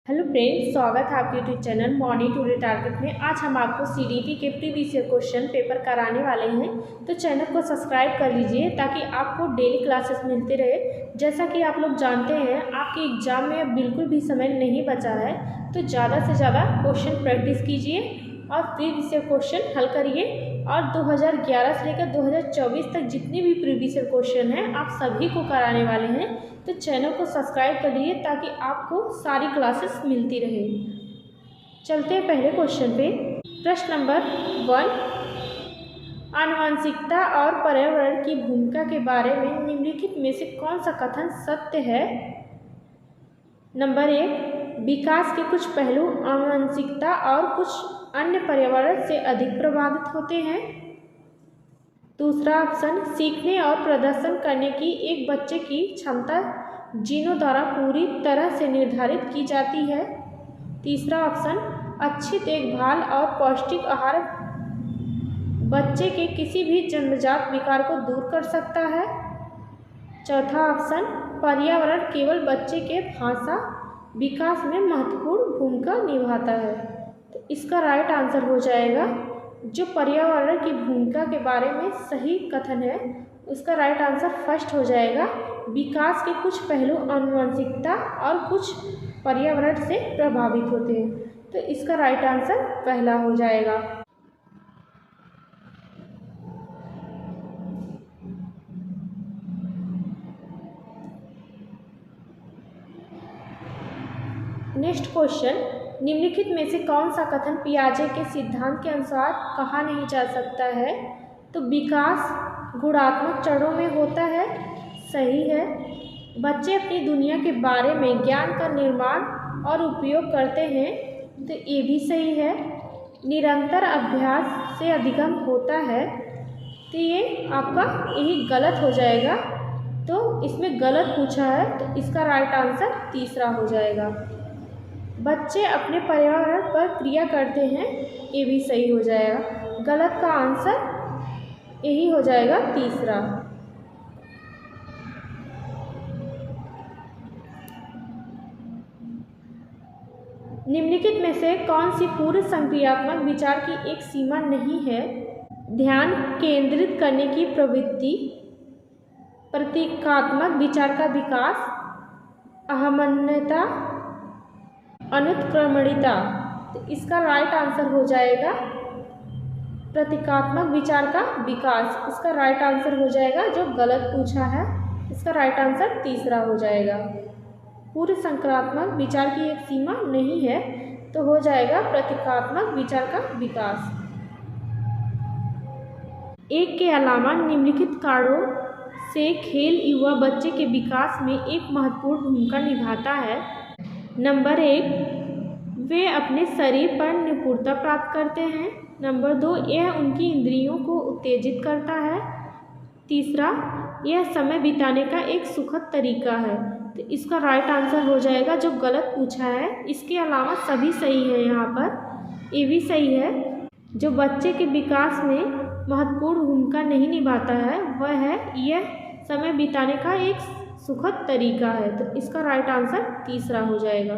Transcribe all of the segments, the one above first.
Hello friends, स्वागत है आपके YouTube channel morning today target में। आज हम आपको सीडीपी के प्रीवियस ईयर क्वेश्चन पेपर कराने वाले हैं, तो चैनल को सब्सक्राइब कर लीजिए ताकि आपको डेली क्लासेस मिलते रहे। जैसा कि आप लोग जानते हैं, आपके एग्ज़ाम में अब बिल्कुल भी समय नहीं बचा है, तो ज़्यादा से ज़्यादा क्वेश्चन प्रैक्टिस कीजिए और प्रीवियस ईयर क्वेश्चन हल करिए। और 2011 से लेकर 2024 तक जितने भी प्रीवियस ईयर क्वेश्चन हैं आप सभी को कराने वाले हैं, तो चैनल को सब्सक्राइब कर लीजिए ताकि आपको सारी क्लासेस मिलती रहे। चलते हैं पहले क्वेश्चन पे। प्रश्न नंबर 1, आनुवंशिकता और पर्यावरण की भूमिका के बारे में निम्नलिखित में से कौन सा कथन सत्य है? नंबर 1, विकास के कुछ पहलू आनुवंशिकता और कुछ अन्य पर्यावरण से अधिक प्रभावित होते हैं। दूसरा ऑप्शन, सीखने और प्रदर्शन करने की एक बच्चे की क्षमता जीनों द्वारा पूरी तरह से निर्धारित की जाती है। तीसरा ऑप्शन, अच्छी देखभाल और पौष्टिक आहार बच्चे के किसी भी जन्मजात विकार को दूर कर सकता है। चौथा ऑप्शन, पर्यावरण केवल बच्चे के भाषा विकास में महत्वपूर्ण भूमिका निभाता है। तो इसका राइट आंसर हो जाएगा, जो पर्यावरण की भूमिका के बारे में सही कथन है उसका राइट आंसर फर्स्ट हो जाएगा। विकास के कुछ पहलू आनुवंशिकता और कुछ पर्यावरण से प्रभावित होते हैं, तो इसका राइट आंसर पहला हो जाएगा। नेक्स्ट क्वेश्चन, निम्नलिखित में से कौन सा कथन पियाजे के सिद्धांत के अनुसार कहा नहीं जा सकता है? तो विकास गुणात्मक चरणों में होता है, सही है। बच्चे अपनी दुनिया के बारे में ज्ञान का निर्माण और उपयोग करते हैं, तो ये भी सही है। निरंतर अभ्यास से अधिगम होता है, तो ये आपका यही गलत हो जाएगा। तो इसमें गलत पूछा है, तो इसका राइट आंसर तीसरा हो जाएगा। बच्चे अपने पर्यावरण पर क्रिया करते हैं, ये भी सही हो जाएगा। गलत का आंसर यही हो जाएगा तीसरा। निम्नलिखित में से कौन सी पूर्व संक्रियात्मक विचार की एक सीमा नहीं है? ध्यान केंद्रित करने की प्रवृत्ति, प्रतीकात्मक विचार का विकास, अहमन्यता, अनुत्क्रमणिता। तो इसका राइट आंसर हो जाएगा प्रतीकात्मक विचार का विकास। इसका राइट आंसर हो जाएगा, जो गलत पूछा है इसका राइट आंसर तीसरा हो जाएगा। पूर्व संक्रियात्मक विचार की एक सीमा नहीं है, तो हो जाएगा प्रतीकात्मक विचार का विकास। एक के अलावा निम्नलिखित कारणों से खेल युवा बच्चे के विकास में एक महत्वपूर्ण भूमिका निभाता है। नंबर 1, वे अपने शरीर पर निपुणता प्राप्त करते हैं। नंबर 2, यह उनकी इंद्रियों को उत्तेजित करता है। तीसरा, यह समय बिताने का एक सुखद तरीका है। तो इसका राइट आंसर हो जाएगा, जो गलत पूछा है। इसके अलावा सभी सही है, यहाँ पर ये भी सही है। जो बच्चे के विकास में महत्वपूर्ण भूमिका नहीं निभाता है वह है यह समय बिताने का एक सुखद तरीका है। तो इसका राइट आंसर तीसरा हो जाएगा।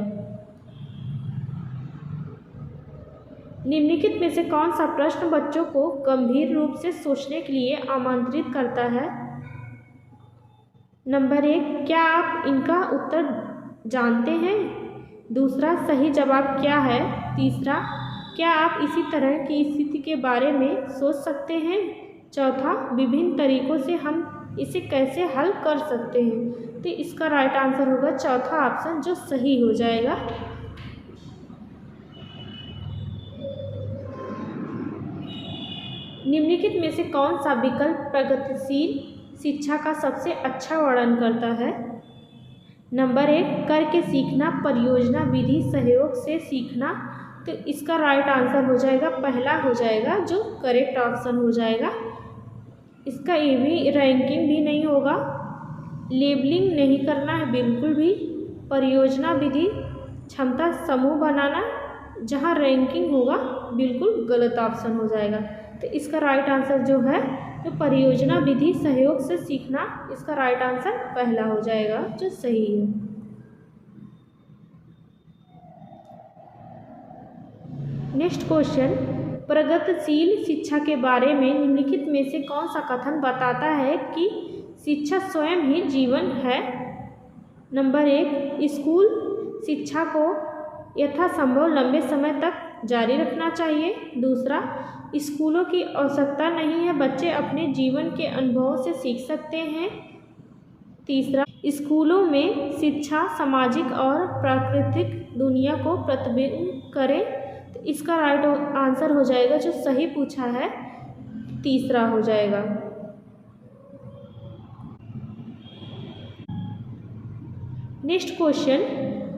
निम्नलिखित में से कौन सा प्रश्न बच्चों को गंभीर रूप से सोचने के लिए आमंत्रित करता है? नंबर 1, क्या आप इनका उत्तर जानते हैं? दूसरा, सही जवाब क्या है? तीसरा, क्या आप इसी तरह की स्थिति के बारे में सोच सकते हैं? चौथा, विभिन्न तरीकों से हम इसे कैसे हल कर सकते हैं? तो इसका राइट आंसर होगा चौथा ऑप्शन, जो सही हो जाएगा। निम्नलिखित में से कौन सा विकल्प प्रगतिशील शिक्षा का सबसे अच्छा वर्णन करता है? नंबर 1, करके सीखना, परियोजना विधि, सहयोग से सीखना। तो इसका राइट आंसर हो जाएगा पहला हो जाएगा, जो करेक्ट ऑप्शन हो जाएगा। इसका ये भी रैंकिंग भी नहीं होगा, लेबलिंग नहीं करना है बिल्कुल भी। परियोजना विधि, क्षमता समूह बनाना, जहाँ रैंकिंग होगा बिल्कुल गलत ऑप्शन हो जाएगा। तो इसका राइट आंसर जो है, जो परियोजना विधि, सहयोग से सीखना, इसका राइट आंसर पहला हो जाएगा, जो सही है। नेक्स्ट क्वेश्चन, प्रगतिशील शिक्षा के बारे में निम्नलिखित में से कौन सा कथन बताता है कि शिक्षा स्वयं ही जीवन है? नंबर 1, स्कूल शिक्षा को यथासंभव लंबे समय तक जारी रखना चाहिए। दूसरा, स्कूलों की आवश्यकता नहीं है, बच्चे अपने जीवन के अनुभवों से सीख सकते हैं। तीसरा, स्कूलों में शिक्षा सामाजिक और प्राकृतिक दुनिया को प्रतिबिंबित करे। तो इसका राइट आंसर हो जाएगा, जो सही पूछा है, तीसरा हो जाएगा। नेक्स्ट क्वेश्चन,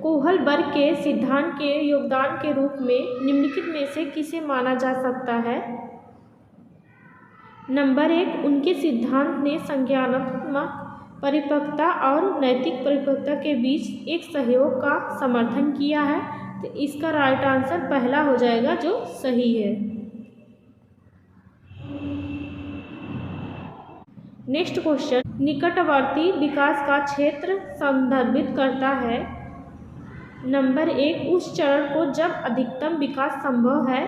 कोहलबर्ग के सिद्धांत के योगदान के रूप में निम्नलिखित में से किसे माना जा सकता है? नंबर 1, उनके सिद्धांत ने संज्ञानात्मक परिपक्वता और नैतिक परिपक्वता के बीच एक सहयोग का समर्थन किया है। तो इसका राइट आंसर पहला हो जाएगा, जो सही है। नेक्स्ट क्वेश्चन, निकटवर्ती विकास का क्षेत्र संदर्भित करता है। नंबर 1, उस चरण को जब अधिकतम विकास संभव है।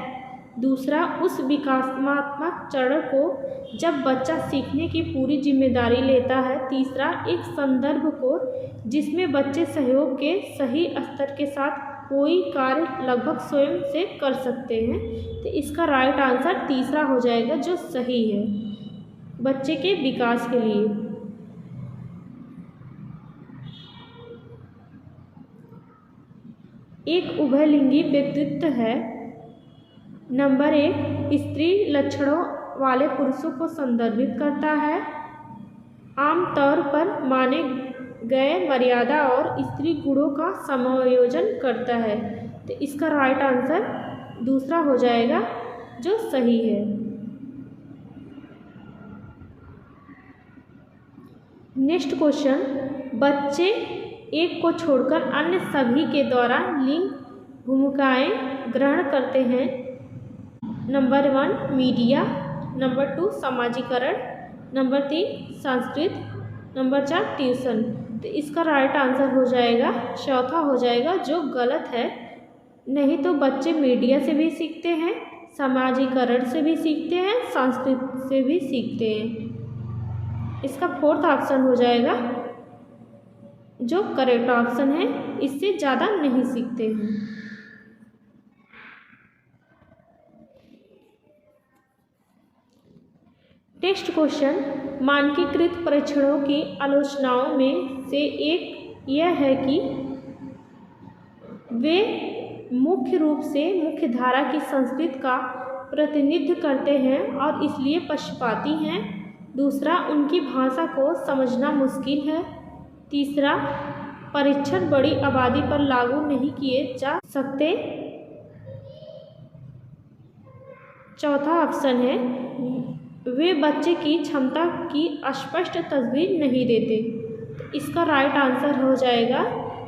दूसरा, उस विकासात्मक चरण को जब बच्चा सीखने की पूरी जिम्मेदारी लेता है। तीसरा, एक संदर्भ को जिसमें बच्चे सहयोग के सही स्तर के साथ कोई कार्य लगभग स्वयं से कर सकते हैं। तो इसका राइट आंसर तीसरा हो जाएगा, जो सही है बच्चे के विकास के लिए। एक उभयलिंगी व्यक्तित्व है। नंबर 1, स्त्री लक्षणों वाले पुरुषों को संदर्भित करता है। आमतौर पर माने गए मर्यादा और स्त्री गुणों का समायोजन करता है। तो इसका राइट आंसर दूसरा हो जाएगा, जो सही है। नेक्स्ट क्वेश्चन, बच्चे एक को छोड़कर अन्य सभी के द्वारा लिंग भूमिकाएं ग्रहण करते हैं। Number 1, media. नंबर 2, समाजीकरण। नंबर 3, संस्कृत। Number 4, tuition. तो इसका राइट आंसर हो जाएगा, चौथा हो जाएगा, जो गलत है। नहीं तो बच्चे मीडिया से भी सीखते हैं, समाजीकरण से भी सीखते हैं, संस्कृत से भी सीखते हैं। इसका फोर्थ ऑप्शन हो जाएगा, जो करेक्ट ऑप्शन है। इससे ज़्यादा नहीं सीखते हैं। नेक्स्ट क्वेश्चन, मानकीकृत परीक्षणों की आलोचनाओं में से एक यह है कि वे मुख्य रूप से मुख्यधारा की संस्कृति का प्रतिनिधित्व करते हैं और इसलिए पक्षपाती हैं। दूसरा, उनकी भाषा को समझना मुश्किल है। तीसरा, परीक्षण बड़ी आबादी पर लागू नहीं किए जा सकते। चौथा ऑप्शन है, वे बच्चे की क्षमता की स्पष्ट तस्वीर नहीं देते। इसका राइट आंसर हो जाएगा,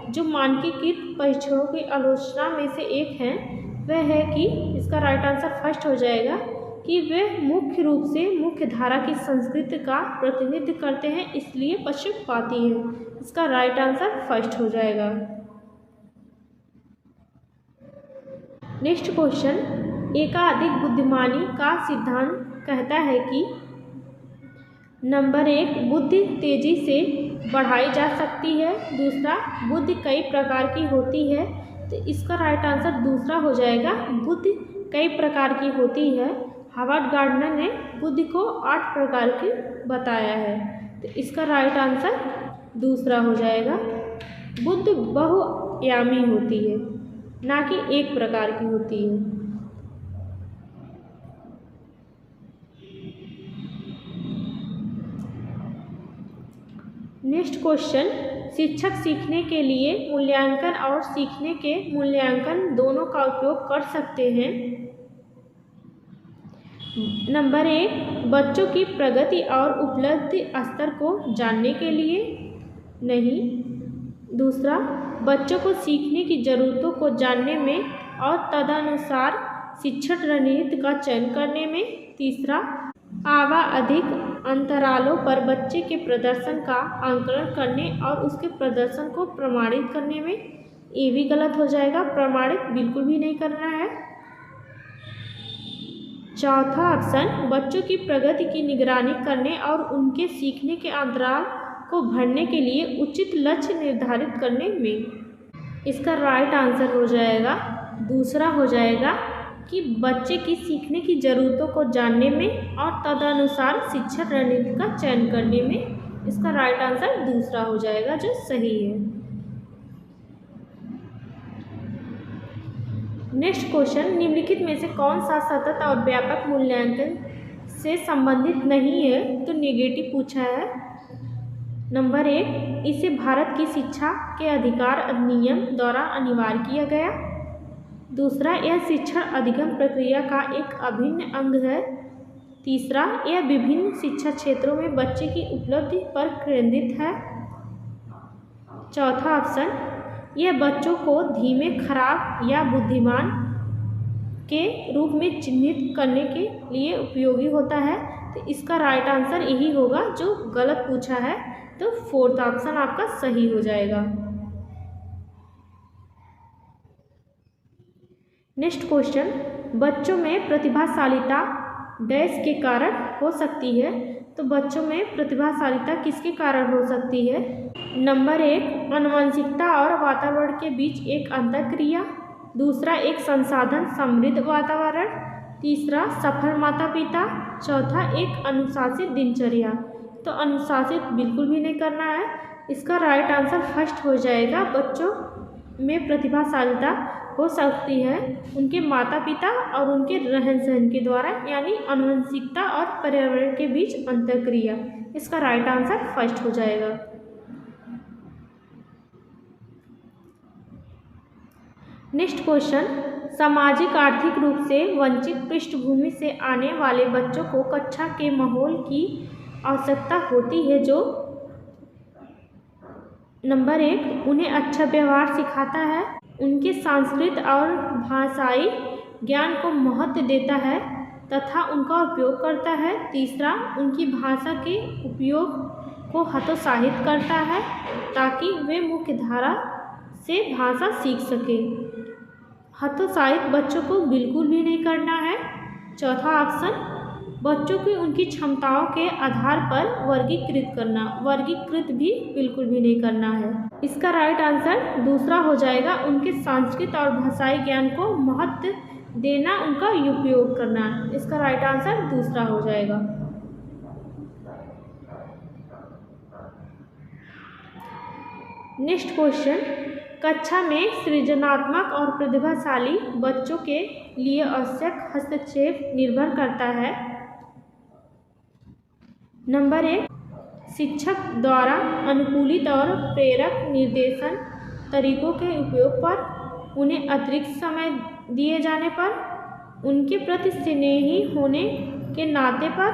जो मानकीकृत परीक्षणों की आलोचना में से एक है, वह है कि इसका राइट आंसर फर्स्ट हो जाएगा कि वे मुख्य रूप से मुख्य धारा की संस्कृति का प्रतिनिधित्व करते हैं, इसलिए पक्षपाती हैं। इसका राइट आंसर फर्स्ट हो जाएगा। नेक्स्ट क्वेश्चन, एकाधिक बुद्धिमानी का सिद्धांत कहता है कि नंबर 1, बुद्धि तेजी से बढ़ाई जा सकती है। दूसरा, बुद्धि कई प्रकार की होती है। तो इसका राइट आंसर दूसरा हो जाएगा, बुद्धि कई प्रकार की होती है। हार्वर्ड गार्डनर ने बुद्धि को 8 प्रकार की बताया है। तो इसका राइट आंसर दूसरा हो जाएगा, बुद्धि बहुआयामी होती है, ना कि एक प्रकार की होती है। नेक्स्ट क्वेश्चन, शिक्षक सीखने के लिए मूल्यांकन और सीखने के मूल्यांकन दोनों का उपयोग कर सकते हैं। नंबर 1, बच्चों की प्रगति और उपलब्धि स्तर को जानने के लिए। नहीं। दूसरा, बच्चों को सीखने की ज़रूरतों को जानने में और तदनुसार शिक्षण रणनीति का चयन करने में। तीसरा, आवधिक अंतरालों पर बच्चे के प्रदर्शन का आंकलन करने और उसके प्रदर्शन को प्रमाणित करने में। ये भी गलत हो जाएगा, प्रमाणित बिल्कुल भी नहीं करना है। चौथा ऑप्शन बच्चों की प्रगति की निगरानी करने और उनके सीखने के अंतराल को भरने के लिए उचित लक्ष्य निर्धारित करने में। इसका राइट आंसर हो जाएगा दूसरा हो जाएगा कि बच्चे की सीखने की ज़रूरतों को जानने में और तदनुसार शिक्षा रणनीति का चयन करने में। इसका राइट आंसर दूसरा हो जाएगा जो सही है। नेक्स्ट क्वेश्चन, निम्नलिखित में से कौन सा सतत और व्यापक मूल्यांकन से संबंधित नहीं है? तो नेगेटिव पूछा है। नंबर 1, इसे भारत की शिक्षा के अधिकार अधिनियम द्वारा अनिवार्य किया गया। दूसरा, यह शिक्षण अधिगम प्रक्रिया का एक अभिन्न अंग है। तीसरा, यह विभिन्न शिक्षा क्षेत्रों में बच्चे की उपलब्धि पर केंद्रित है। चौथा ऑप्शन, यह बच्चों को धीमे, खराब या बुद्धिमान के रूप में चिन्हित करने के लिए उपयोगी होता है। तो इसका राइट आंसर यही होगा जो गलत पूछा है। तो फोर्थ ऑप्शन आपका सही हो जाएगा। नेक्स्ट क्वेश्चन, बच्चों में प्रतिभाशालीता डैश के कारण हो सकती है। तो बच्चों में प्रतिभाशालीता किसके कारण हो सकती है? नंबर 1, आनुवंशिकता और वातावरण के बीच एक अंतःक्रिया। दूसरा, एक संसाधन समृद्ध वातावरण। तीसरा, सफल माता पिता। चौथा, एक अनुशासित दिनचर्या। तो अनुशासित बिल्कुल भी नहीं करना है। इसका राइट आंसर फर्स्ट हो जाएगा। बच्चों में प्रतिभाशालीता हो सकती है उनके माता पिता और उनके रहन सहन के द्वारा, यानी आनुवंशिकता और पर्यावरण के बीच अंतःक्रिया। इसका राइट आंसर फर्स्ट हो जाएगा। नेक्स्ट क्वेश्चन, सामाजिक आर्थिक रूप से वंचित पृष्ठभूमि से आने वाले बच्चों को कक्षा के माहौल की आवश्यकता होती है जो नंबर 1, उन्हें अच्छा व्यवहार सिखाता है, उनके सांस्कृतिक और भाषाई ज्ञान को महत्व देता है तथा उनका उपयोग करता है। तीसरा, उनकी भाषा के उपयोग को हतोत्साहित करता है ताकि वे मुख्यधारा से भाषा सीख सकें। हतोत्साहित बच्चों को बिल्कुल भी नहीं करना है। चौथा ऑप्शन, बच्चों की उनकी क्षमताओं के आधार पर वर्गीकृत करना। वर्गीकृत भी बिल्कुल भी नहीं करना है। इसका राइट आंसर दूसरा हो जाएगा। उनके सांस्कृतिक और भाषाई ज्ञान को महत्व देना, उनका उपयोग करना। इसका राइट आंसर दूसरा हो जाएगा। नेक्स्ट क्वेश्चन, कक्षा में सृजनात्मक और प्रतिभाशाली बच्चों के लिए आवश्यक हस्तक्षेप निर्भर करता है। नंबर 1, शिक्षक द्वारा अनुकूलित और प्रेरक निर्देशन तरीकों के उपयोग पर, उन्हें अतिरिक्त समय दिए जाने पर, उनके प्रति स्नेही होने के नाते पर,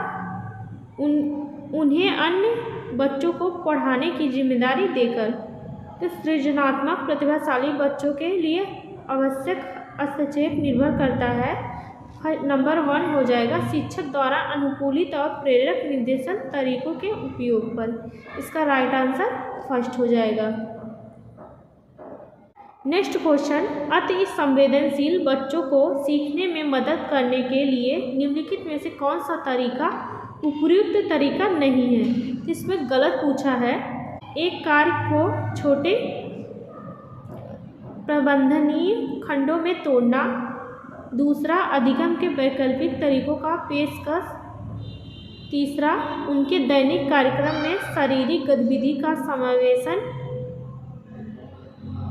उन्हें अन्य बच्चों को पढ़ाने की जिम्मेदारी देकर। तो सृजनात्मक प्रतिभाशाली बच्चों के लिए आवश्यक हस्तक्षेप निर्भर करता है। नंबर 1 हो जाएगा, शिक्षक द्वारा अनुकूलित और प्रेरक निर्देशन तरीकों के उपयोग पर। इसका राइट आंसर फर्स्ट हो जाएगा। नेक्स्ट क्वेश्चन, अति संवेदनशील बच्चों को सीखने में मदद करने के लिए निम्नलिखित में से कौन सा तरीका उपयुक्त तरीका नहीं है? इसमें गलत पूछा है। एक कार्य को छोटे प्रबंधनीय खंडों में तोड़ना। दूसरा, अधिगम के वैकल्पिक तरीकों का पेशकश। तीसरा, उनके दैनिक कार्यक्रम में शारीरिक गतिविधि का समावेशन।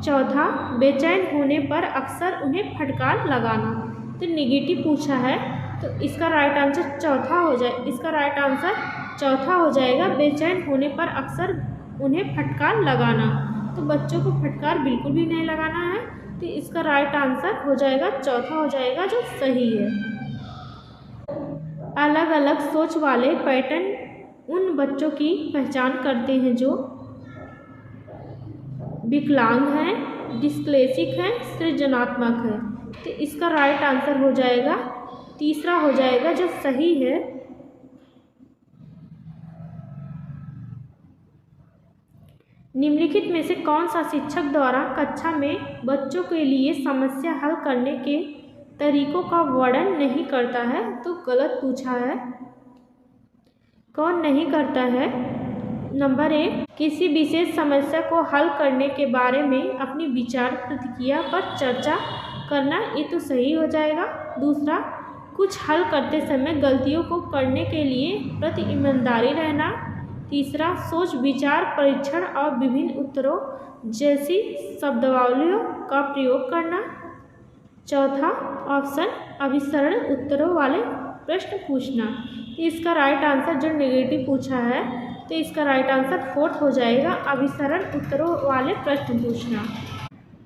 चौथा, बेचैन होने पर अक्सर उन्हें फटकार लगाना। तो नेगेटिव पूछा है, तो इसका राइट आंसर चौथा हो जाए। इसका राइट आंसर चौथा हो जाएगा, बेचैन होने पर अक्सर उन्हें फटकार लगाना। तो बच्चों को फटकार बिल्कुल भी नहीं लगाना है। तो इसका राइट आंसर हो जाएगा चौथा हो जाएगा जो सही है। अलग अलग सोच वाले पैटर्न उन बच्चों की पहचान करते हैं जो विकलांग हैं, डिस्लेक्सिक हैं, सृजनात्मक हैं। तो इसका राइट आंसर हो जाएगा तीसरा हो जाएगा जो सही है। निम्नलिखित में से कौन सा शिक्षक द्वारा कक्षा में बच्चों के लिए समस्या हल करने के तरीकों का वर्णन नहीं करता है, तो गलत पूछा है। कौन नहीं करता है? नंबर 1, किसी विशेष समस्या को हल करने के बारे में अपनी विचार प्रतिक्रिया पर चर्चा करना, ये तो सही हो जाएगा। दूसरा, कुछ हल करते समय गलतियों को करने के लिए प्रति ईमानदारी रहना। तीसरा, सोच विचार परीक्षण और विभिन्न उत्तरों जैसी शब्दावलियों का प्रयोग करना। चौथा ऑप्शन, अभिसरण उत्तरों वाले प्रश्न पूछना। इसका राइट आंसर जो नेगेटिव पूछा है, तो इसका राइट आंसर 4th हो जाएगा, अभिसरण उत्तरों वाले प्रश्न पूछना।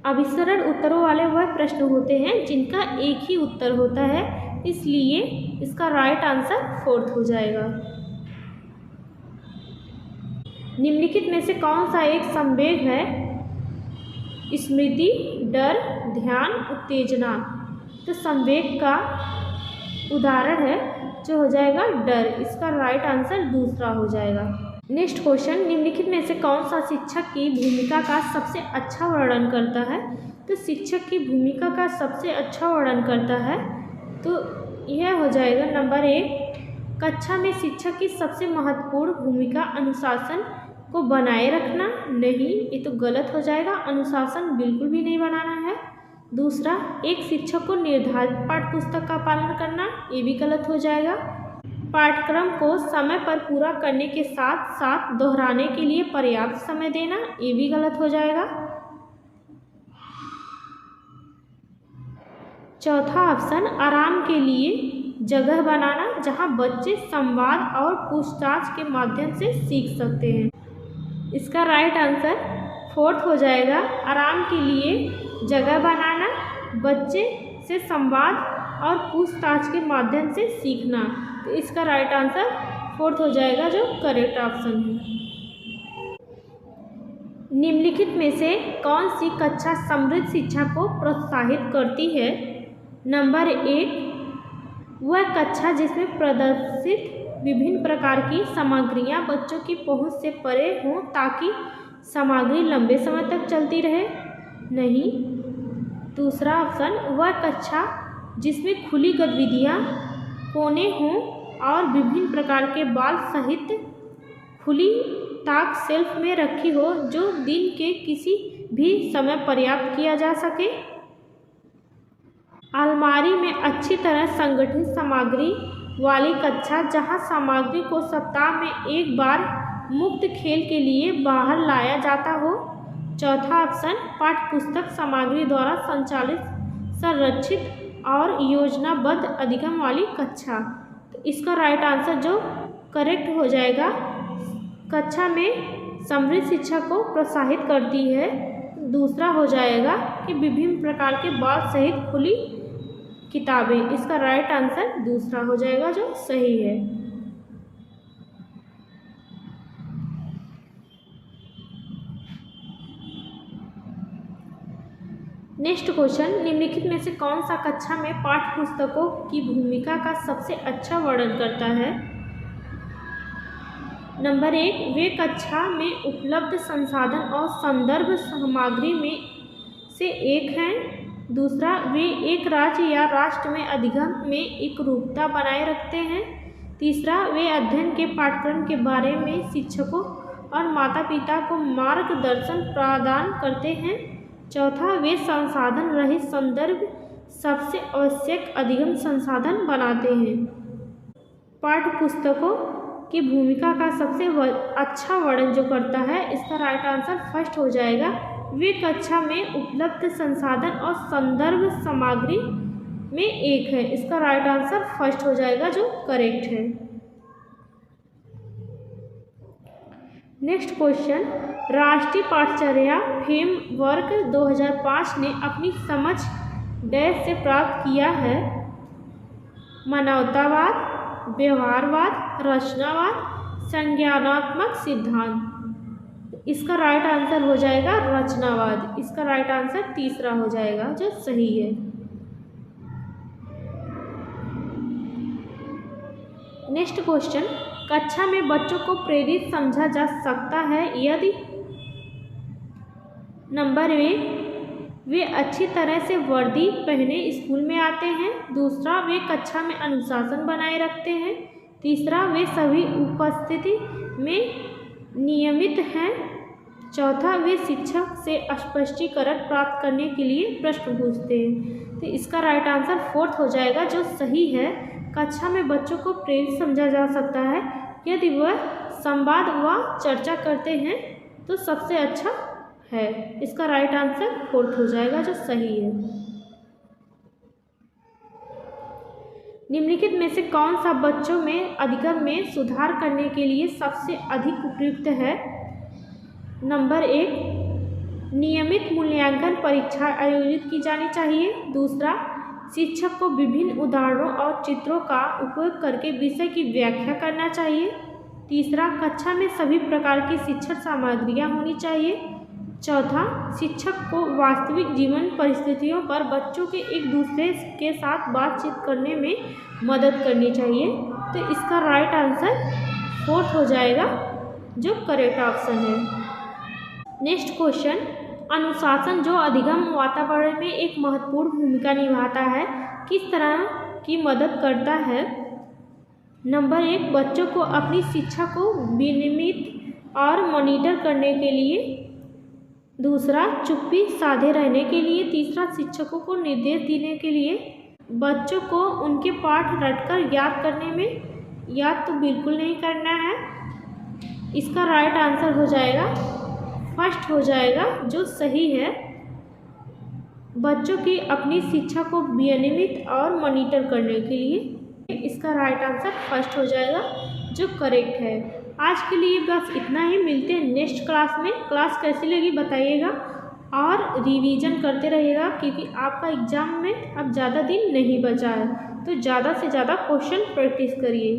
अभिसरण उत्तरों वाले वह प्रश्न होते हैं जिनका एक ही उत्तर होता है, इसलिए इसका राइट आंसर 4th हो जाएगा। निम्नलिखित में से कौन सा एक संवेग है? स्मृति, डर, ध्यान, उत्तेजना। तो संवेग का उदाहरण है जो हो जाएगा डर। इसका राइट आंसर दूसरा हो जाएगा। नेक्स्ट क्वेश्चन, निम्नलिखित में से कौन सा शिक्षक की भूमिका का सबसे अच्छा वर्णन करता है? तो शिक्षक की भूमिका का सबसे अच्छा वर्णन करता है, तो यह हो जाएगा नंबर 1, कक्षा में शिक्षक की सबसे महत्वपूर्ण भूमिका अनुशासन को बनाए रखना। नहीं, ये तो गलत हो जाएगा, अनुशासन बिल्कुल भी नहीं बनाना है। दूसरा, एक शिक्षक को निर्धारित पाठ्यपुस्तक का पालन करना, ये भी गलत हो जाएगा। पाठ्यक्रम को समय पर पूरा करने के साथ साथ दोहराने के लिए पर्याप्त समय देना, ये भी गलत हो जाएगा। चौथा ऑप्शन, आराम के लिए जगह बनाना जहां बच्चे संवाद और पूछताछ के माध्यम से सीख सकते हैं। इसका राइट आंसर 4th हो जाएगा, आराम के लिए जगह बनाना, बच्चे से संवाद और पूछताछ के माध्यम से सीखना। तो इसका राइट आंसर 4th हो जाएगा, जो करेक्ट ऑप्शन है। निम्नलिखित में से कौन सी कक्षा समृद्ध शिक्षा को प्रोत्साहित करती है? नंबर 1, वह कक्षा जिसमें प्रदर्शित विभिन्न प्रकार की सामग्रियां बच्चों की पहुंच से परे हों ताकि सामग्री लंबे समय तक चलती रहे। नहीं। दूसरा ऑप्शन, वह कक्षा जिसमें खुली गतिविधियां कोने हों और विभिन्न प्रकार के बाल सहित खुली ताक शेल्फ में रखी हो, जो दिन के किसी भी समय पर्याप्त किया जा सके। अलमारी में अच्छी तरह संगठित सामग्री वाली कक्षा जहां सामग्री को सप्ताह में एक बार मुक्त खेल के लिए बाहर लाया जाता हो। चौथा ऑप्शन, पाठ्यपुस्तक सामग्री द्वारा संचालित, संरक्षित और योजनाबद्ध अधिगम वाली कक्षा। तो इसका राइट आंसर जो करेक्ट हो जाएगा, कक्षा में समृद्ध शिक्षा को प्रोत्साहित करती है। दूसरा हो जाएगा कि विभिन्न प्रकार के बाल सहित खुली किताबें। इसका राइट आंसर दूसरा हो जाएगा, जो सही है। नेक्स्ट क्वेश्चन, निम्नलिखित में से कौन सा कक्षा में पाठ्यपुस्तकों की भूमिका का सबसे अच्छा वर्णन करता है? नंबर 1, वे कक्षा में उपलब्ध संसाधन और संदर्भ सामग्री में से एक हैं। दूसरा, वे एक राज्य या राष्ट्र में अधिगम में एकरूपता बनाए रखते हैं। तीसरा, वे अध्ययन के पाठ्यक्रम के बारे में शिक्षकों और माता पिता को मार्गदर्शन प्रदान करते हैं। चौथा, वे संसाधन रहित संदर्भ सबसे आवश्यक अधिगम संसाधन बनाते हैं। पाठ्यपुस्तकों की भूमिका का सबसे अच्छा वर्णन जो करता है, इसका राइट आंसर फर्स्ट हो जाएगा, वे कक्षा में उपलब्ध संसाधन और संदर्भ सामग्री में एक है। इसका राइट आंसर फर्स्ट हो जाएगा, जो करेक्ट है। नेक्स्ट क्वेश्चन, राष्ट्रीय पाठचर्या फ्रेमवर्क 2005 ने अपनी समझ डैश से प्राप्त किया है? मानवतावाद, व्यवहारवाद, रचनावाद, संज्ञानात्मक सिद्धांत। इसका राइट आंसर हो जाएगा रचनावाद। इसका राइट आंसर तीसरा हो जाएगा, जो सही है। नेक्स्ट क्वेश्चन, कक्षा में बच्चों को प्रेरित समझा जा सकता है यदि? नंबर 1, वे अच्छी तरह से वर्दी पहने स्कूल में आते हैं। दूसरा, वे कक्षा में अनुशासन बनाए रखते हैं। तीसरा, वे सभी उपस्थिति में नियमित हैं। चौथा, वे शिक्षक से स्पष्टीकरण प्राप्त करने के लिए प्रश्न पूछते हैं। तो इसका राइट आंसर फोर्थ हो जाएगा, जो सही है। कक्षा में बच्चों को प्रेरित समझा जा सकता है यदि वह संवाद व चर्चा करते हैं तो सबसे अच्छा है। इसका राइट आंसर फोर्थ हो जाएगा, जो सही है। निम्नलिखित में से कौन सा बच्चों में अधिगम में सुधार करने के लिए सबसे अधिक उपयुक्त है? नंबर 1, नियमित मूल्यांकन परीक्षा आयोजित की जानी चाहिए। दूसरा, शिक्षक को विभिन्न उदाहरणों और चित्रों का उपयोग करके विषय की व्याख्या करना चाहिए। तीसरा, कक्षा में सभी प्रकार की शिक्षण सामग्रियां होनी चाहिए। चौथा, शिक्षक को वास्तविक जीवन परिस्थितियों पर बच्चों के एक दूसरे के साथ बातचीत करने में मदद करनी चाहिए। तो इसका राइट आंसर फोर्थ हो जाएगा, जो करेक्ट ऑप्शन है। नेक्स्ट क्वेश्चन, अनुशासन जो अधिगम वातावरण में एक महत्वपूर्ण भूमिका निभाता है, किस तरह की मदद करता है? नंबर 1, बच्चों को अपनी शिक्षा को विनियमित और मॉनिटर करने के लिए। दूसरा, चुप्पी साधे रहने के लिए। तीसरा, शिक्षकों को निर्देश देने के लिए। बच्चों को उनके पाठ रटकर याद करने में याद तो बिल्कुल नहीं करना है। इसका राइट आंसर हो जाएगा फर्स्ट हो जाएगा, जो सही है। बच्चों की अपनी शिक्षा को विनियमित और मॉनिटर करने के लिए। इसका राइट आंसर फर्स्ट हो जाएगा, जो करेक्ट है। आज के लिए बस इतना ही। मिलते हैं नेक्स्ट क्लास में। क्लास कैसी लगी बताइएगा और रिवीजन करते रहिएगा, क्योंकि आपका एग्ज़ाम में अब ज़्यादा दिन नहीं बचा है। तो ज़्यादा से ज़्यादा क्वेश्चन प्रैक्टिस करिए।